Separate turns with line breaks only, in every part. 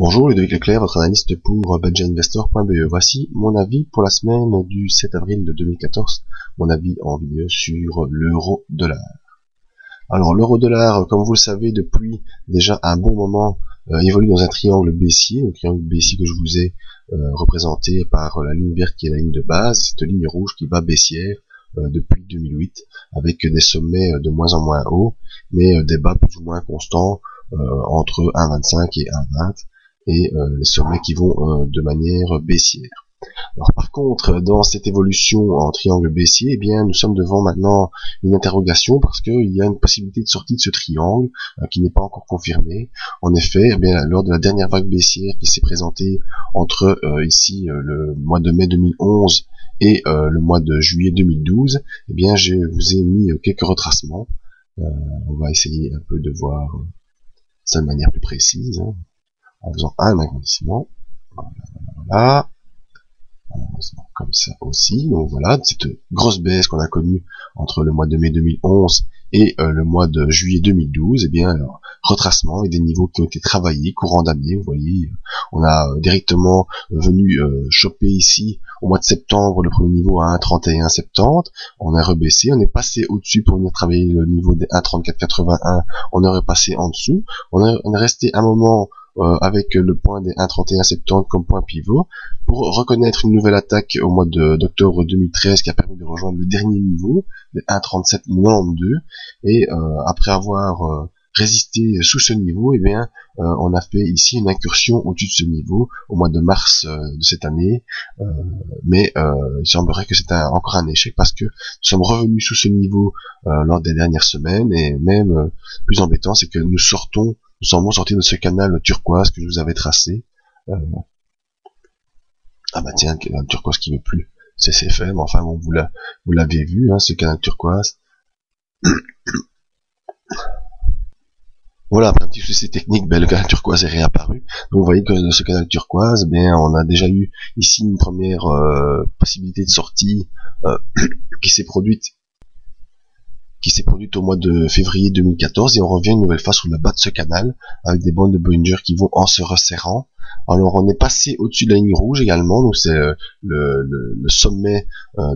Bonjour, Ludovic Leclerc, votre analyste pour budgetinvestor.be. Voici mon avis pour la semaine du 7 avril de 2014, mon avis en vidéo sur l'euro-dollar. Alors l'euro-dollar, comme vous le savez, depuis déjà un bon moment, évolue dans un triangle baissier, un triangle baissier que je vous ai représenté par la ligne verte qui est la ligne de base, cette ligne rouge qui va baissière depuis 2008, avec des sommets de moins en moins hauts, mais des bas plus ou moins constants entre 1,25 et 1,20, et les sommets qui vont de manière baissière. Alors par contre, dans cette évolution en triangle baissier, eh bien nous sommes devant maintenant une interrogation parce qu'il y a une possibilité de sortie de ce triangle qui n'est pas encore confirmée. En effet, eh bien, lors de la dernière vague baissière qui s'est présentée entre ici le mois de mai 2011 et le mois de juillet 2012, eh bien je vous ai mis quelques retracements. On va essayer un peu de voir ça de manière plus précise, hein, en faisant un agrandissement. Voilà. Comme ça aussi. Donc voilà, cette grosse baisse qu'on a connue entre le mois de mai 2011 et le mois de juillet 2012, eh bien alors, retracement et des niveaux qui ont été travaillés courant d'année. Vous voyez, on a directement venu choper ici au mois de septembre le premier niveau à 1,3170, on a rebaissé, on est passé au-dessus pour venir travailler le niveau des 1,3481, on est repassé en dessous, on est resté un moment avec le point des 1,3170 comme point pivot, pour reconnaître une nouvelle attaque au mois d'octobre 2013 qui a permis de rejoindre le dernier niveau, les 1,3792, et après avoir résisté sous ce niveau, eh bien on a fait ici une incursion au-dessus de ce niveau au mois de mars de cette année, mais il semblerait que c'est encore un échec parce que nous sommes revenus sous ce niveau lors des dernières semaines, et même plus embêtant, c'est que nous semblons sortir de ce canal turquoise que je vous avais tracé. Ah bah tiens, le turquoise qui veut plus, c'est fait, mais enfin bon, vous l'avez vu, hein, ce canal turquoise. Voilà, après un petit souci technique, ben, le canal turquoise est réapparu. Donc vous voyez que dans ce canal turquoise, ben, on a déjà eu ici une première possibilité de sortie qui s'est produite au mois de février 2014, et on revient une nouvelle fois sur le bas de ce canal avec des bandes de Bollinger qui vont en se resserrant. Alors on est passé au-dessus de la ligne rouge également, donc c'est le sommet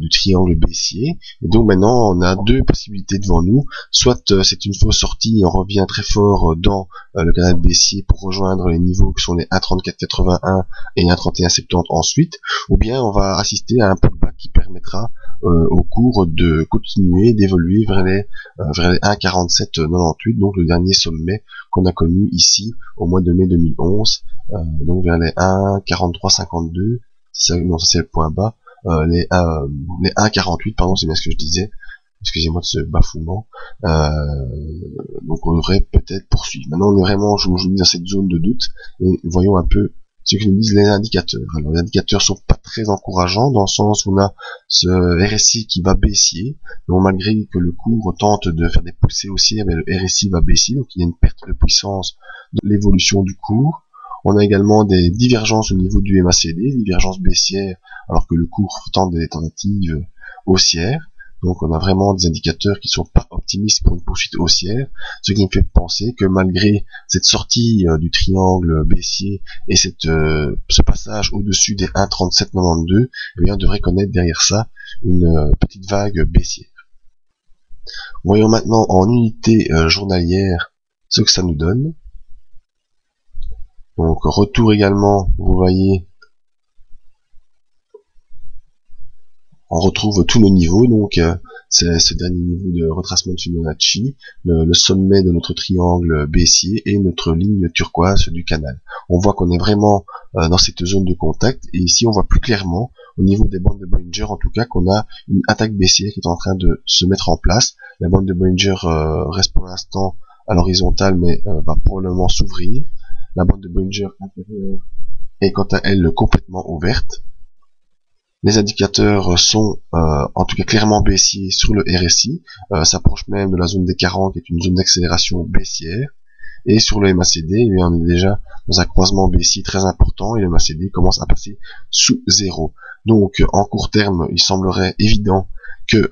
du triangle baissier, et donc maintenant on a deux possibilités devant nous, soit c'est une fausse sortie et on revient très fort dans le canal baissier pour rejoindre les niveaux qui sont les 1,3481 et 1,3170 ensuite, ou bien on va assister à un pullback qui permettra au cours de continuer d'évoluer vers les 1,4798, donc le dernier sommet qu'on a connu ici au mois de mai 2011, donc vers les 1,4352, non, ça c'est le point bas, les 1,48, pardon, c'est bien ce que je disais, excusez-moi de ce bafouement. Donc on devrait peut-être poursuivre. Maintenant on est vraiment, je vous dis, dans cette zone de doute, et voyons un peu ce que nous disent les indicateurs. Alors les indicateurs sont pas très encourageants, dans le sens où on a ce RSI qui va baissier, donc malgré que le cours tente de faire des poussées haussières, mais le RSI va baissier, donc il y a une perte de puissance de l'évolution du cours. On a également des divergences au niveau du MACD, divergences baissières, alors que le cours tente des tentatives haussières. Donc on a vraiment des indicateurs qui sont pas optimistes pour une poursuite haussière, ce qui me fait penser que malgré cette sortie du triangle baissier et ce passage au-dessus des 1,3792, eh bien on devrait connaître derrière ça une petite vague baissière. Voyons maintenant en unité journalière ce que ça nous donne. Donc retour également, vous voyez, on retrouve tous nos niveaux, donc c'est ce dernier niveau de retracement de Fibonacci, le sommet de notre triangle baissier et notre ligne turquoise du canal. On voit qu'on est vraiment dans cette zone de contact, et ici on voit plus clairement au niveau des bandes de Bollinger en tout cas qu'on a une attaque baissière qui est en train de se mettre en place. La bande de Bollinger reste pour l'instant à l'horizontale, mais va probablement s'ouvrir. La bande de Bollinger inférieure est quant à elle complètement ouverte. Les indicateurs sont en tout cas clairement baissiers sur le RSI, s'approche même de la zone des 40 qui est une zone d'accélération baissière, et sur le MACD, eh bien, on est déjà dans un croisement baissier très important et le MACD commence à passer sous zéro. Donc en court terme, il semblerait évident que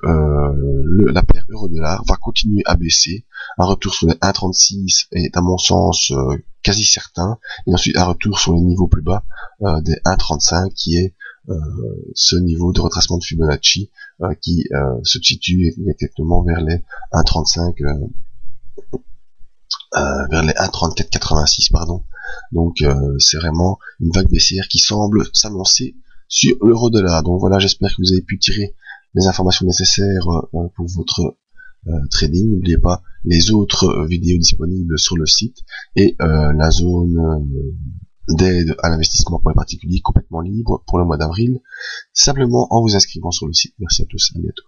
la paire euro-dollar va continuer à baisser. Un retour sur les 1,36 est à mon sens quasi certain, et ensuite un retour sur les niveaux plus bas des 1,35 qui est ce niveau de retracement de Fibonacci qui se situe exactement vers les 1,35 vers les 1,3486 pardon. Donc c'est vraiment une vague baissière qui semble s'annoncer sur l'euro-dollar. Donc voilà, j'espère que vous avez pu tirer les informations nécessaires pour votre trading. N'oubliez pas les autres vidéos disponibles sur le site et la zone d'aide à l'investissement pour les particuliers complètement libre pour le mois d'avril, simplement en vous inscrivant sur le site. Merci à tous, à bientôt.